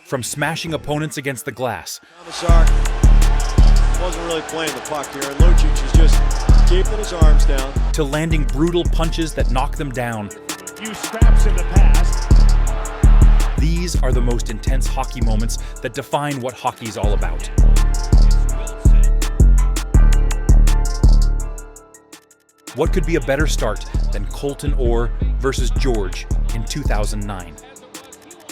From smashing opponents against the glass wasn't really playing the puck here, and Lucic is just keeping his arms down. To landing brutal punches that knock them down. Few scraps in the past. These are the most intense hockey moments that define what hockey's all about. What could be a better start than Colton Orr versus George in 2009?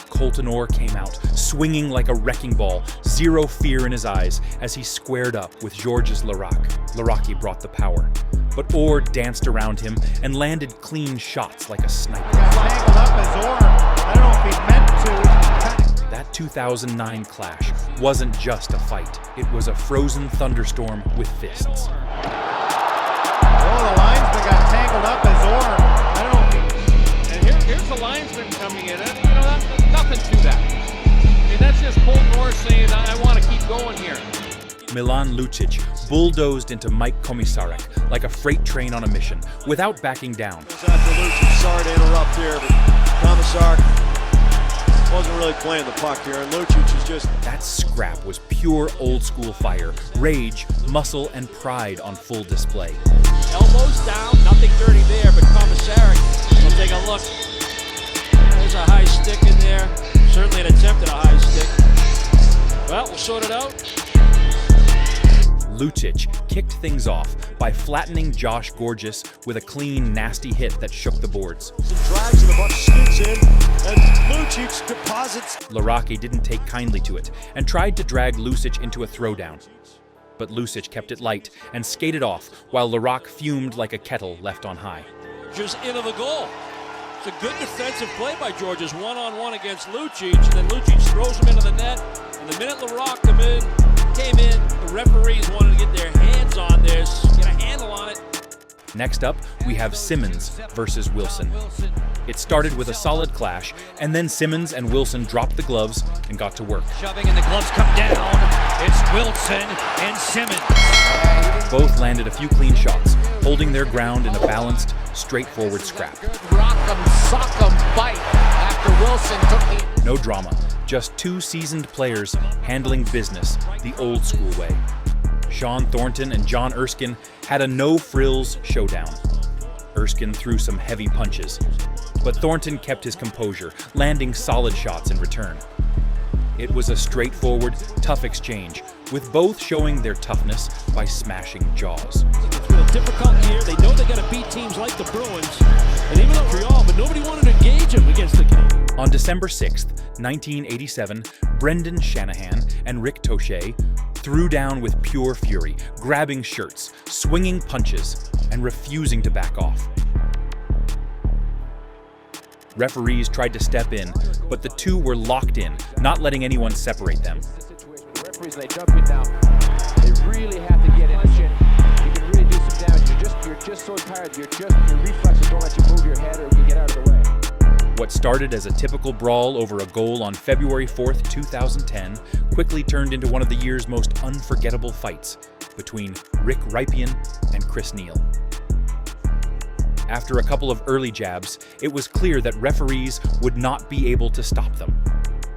Colton Orr came out, swinging like a wrecking ball, zero fear in his eyes as he squared up with Georges Laraque. Laraque brought the power, but Orr danced around him and landed clean shots like a sniper. Tangled up as Orr. I don't know if he meant to. That 2009 clash wasn't just a fight. It was a frozen thunderstorm with fists. Oh, the linesman got tangled up as Orr. I don't know. And here's the linesman coming in. Nothing to that. I mean, that's just Colton Orr saying, I want to keep going here. Milan Lucic bulldozed into Mike Komisarek like a freight train on a mission, without backing down. After Lucic, sorry to interrupt here, but Komisarek wasn't really playing the puck here, and Lucic is just... That scrap was pure old-school fire, rage, muscle, and pride on full display. Elbows down, nothing dirty there, but Komisarek will take a look. There's a high stick in there. Certainly an attempt at a high stick. Well, we'll sort it out. Lucic kicked things off by flattening Josh Gorgeous with a clean, nasty hit that shook the boards. Some drives and a bunch scoots in, and Lucic deposits. Laraque didn't take kindly to it and tried to drag Lucic into a throwdown. But Lucic kept it light and skated off while Laraque fumed like a kettle left on high. Just into the goal. It's a good defensive play by Georges, one-on-one against Lucic, and then Lucic throws him into the net. And the minute Laraque came in, the referees wanted to get their hands on this, get a handle on it. Next up, we have Simmons versus Wilson. It started with a solid clash, and then Simmons and Wilson dropped the gloves and got to work. Shoving and the gloves come down. It's Wilson and Simmons. Both landed a few clean shots, holding their ground in a balanced, straightforward scrap. Rock'em, sock'em fight after Wilson took the... No drama, just two seasoned players handling business the old school way. Sean Thornton and John Erskine had a no-frills showdown. Erskine threw some heavy punches, but Thornton kept his composure, landing solid shots in return. It was a straightforward, tough exchange, with both showing their toughness by smashing jaws. It's real difficult here. They know they got to beat teams like the Bruins, and even Montreal, but nobody wanted to engage them against the Canadiens. On December 6th, 1987, Brendan Shanahan and Rick Toche threw down with pure fury, grabbing shirts, swinging punches, and refusing to back off. Referees tried to step in, but the two were locked in, not letting anyone separate them. Referees, they jump in now. They really have to get in the chin. You can really do some damage. You're just so tired. Your reflexes don't let you move your head or you get out of the way. What started as a typical brawl over a goal on February 4th, 2010, quickly turned into one of the year's most unforgettable fights between Rick Rypien and Chris Neil. After a couple of early jabs, it was clear that referees would not be able to stop them,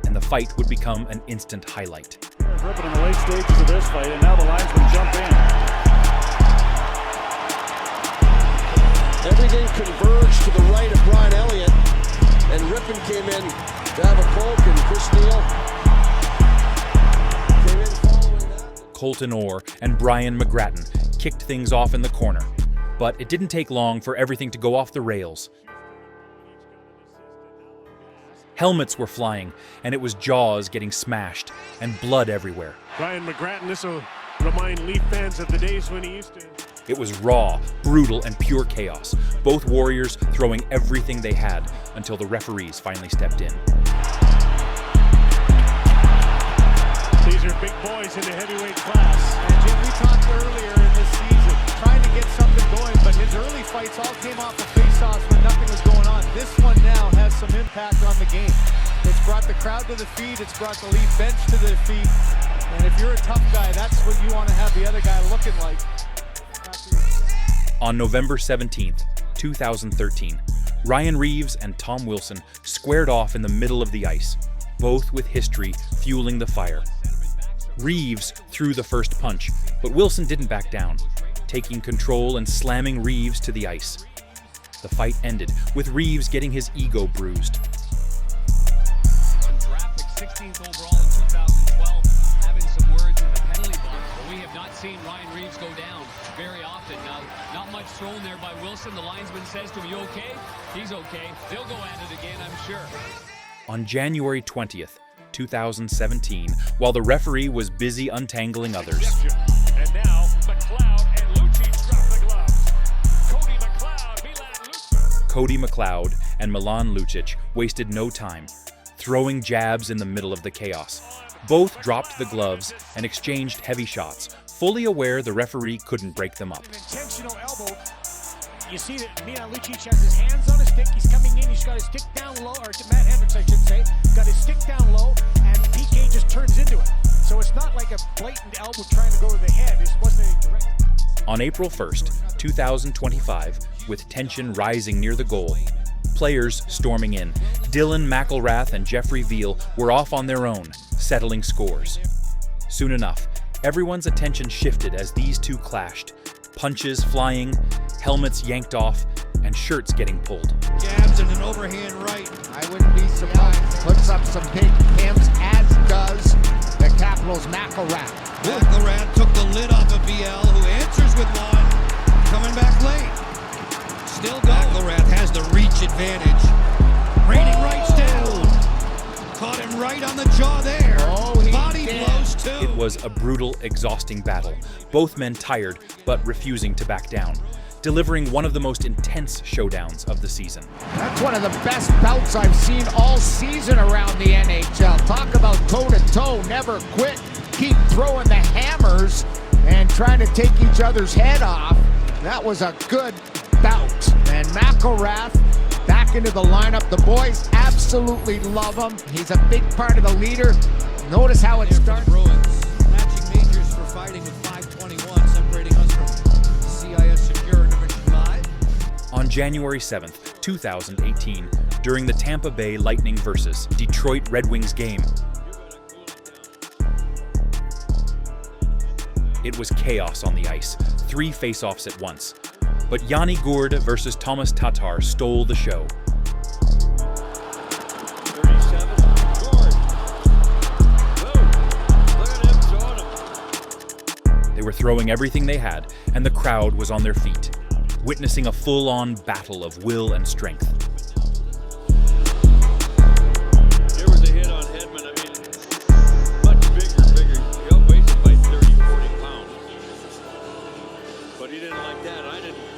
and the fight would become an instant highlight. Ripping in the late stages of this fight, and now the linesmen jump in. Everything converged to the right of Brian Elliott, and Rypien came in to have a poke, and Chris Neil came in following that. Colton Orr and Brian McGrattan kicked things off in the corner, but it didn't take long for everything to go off the rails. Helmets were flying, and it was jaws getting smashed, and blood everywhere. Brian McGrattan, this will remind Leaf fans of the days when he used to... It was raw, brutal, and pure chaos, both warriors throwing everything they had until the referees finally stepped in. These are big boys in the heavyweight class. And Jim, we talked earlier in this season, trying to get something going, but his early fights all came off of face-offs when nothing was going on. This one now has some impact on the game. It's brought the crowd to the feet, it's brought the Leaf bench to their feet, and if you're a tough guy, that's what you want to have the other guy looking like. On November 17th, 2013, Ryan Reeves and Tom Wilson squared off in the middle of the ice. both with history fueling the fire. Reeves threw the first punch, but Wilson didn't back down, taking control and slamming Reeves to the ice. The fight ended with Reeves getting his ego bruised. Undrafted 16th overall in 2012, having some words in the penalty box. But we have not seen Ryan Reeves go down very often. Now, not much thrown there by Wilson. The linesman says to him, "You okay?" He's okay. They'll go at it again, I'm sure. On January 20th, 2017, while the referee was busy untangling others. And now, McLeod and Lucic drop the gloves. Cody McLeod and Milan Lucic wasted no time, throwing jabs in the middle of the chaos. Both dropped the gloves and exchanged heavy shots, fully aware the referee couldn't break them up. An intentional elbow. You see that Milan Lucic has his hands on his stick. He's coming in. He's got his stick down low, or Matt Hendricks, I should say, got his stick down low, and PK just turns into it. So it's not like a blatant elbow trying to go to the head. It wasn't any direct. On April 1st, 2025, with tension rising near the goal, players storming in, Dylan McElrath and Jeffrey Veal were off on their own, settling scores. Soon enough, everyone's attention shifted as these two clashed, punches flying, helmets yanked off, and shirts getting pulled. Jabs and an overhand right. I wouldn't be surprised. Puts up some big pimps, as does the Capitals' McElrath. McElrath took the lid off of BL, who answers with one. Coming back late. Still going. McElrath has the reach advantage. Raining rights down. Caught him right on the jaw there. Body blows too. It was a brutal, exhausting battle, both men tired but refusing to back down, delivering one of the most intense showdowns of the season. That's one of the best bouts I've seen all season around the NHL. Talk about toe-to-toe, never quit, keep throwing the hammers and trying to take each other's head off. That was a good bout. And McElrath back into the lineup. The boys absolutely love him. He's a big part of the leader. Notice how it started. Bruins matching majors for fighting with 521, separating us from CIS Secure Division 5. On January 7th, 2018, during the Tampa Bay Lightning versus Detroit Red Wings game, it was chaos on the ice, 3 face-offs at once. But Yanni Gourde versus Thomas Tatar stole the show. 37, Gourde. Boom. Look at him throwing him. They were throwing everything they had, and the crowd was on their feet, witnessing a full-on battle of will and strength. There was a hit on Hedman. I mean, much bigger. He outweighs him by 30, 40 pounds. But he didn't like that.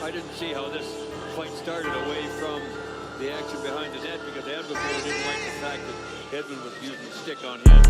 I didn't see how this fight started away from the action behind the net, because Edmonton didn't like the fact that Hedman was using the stick on him.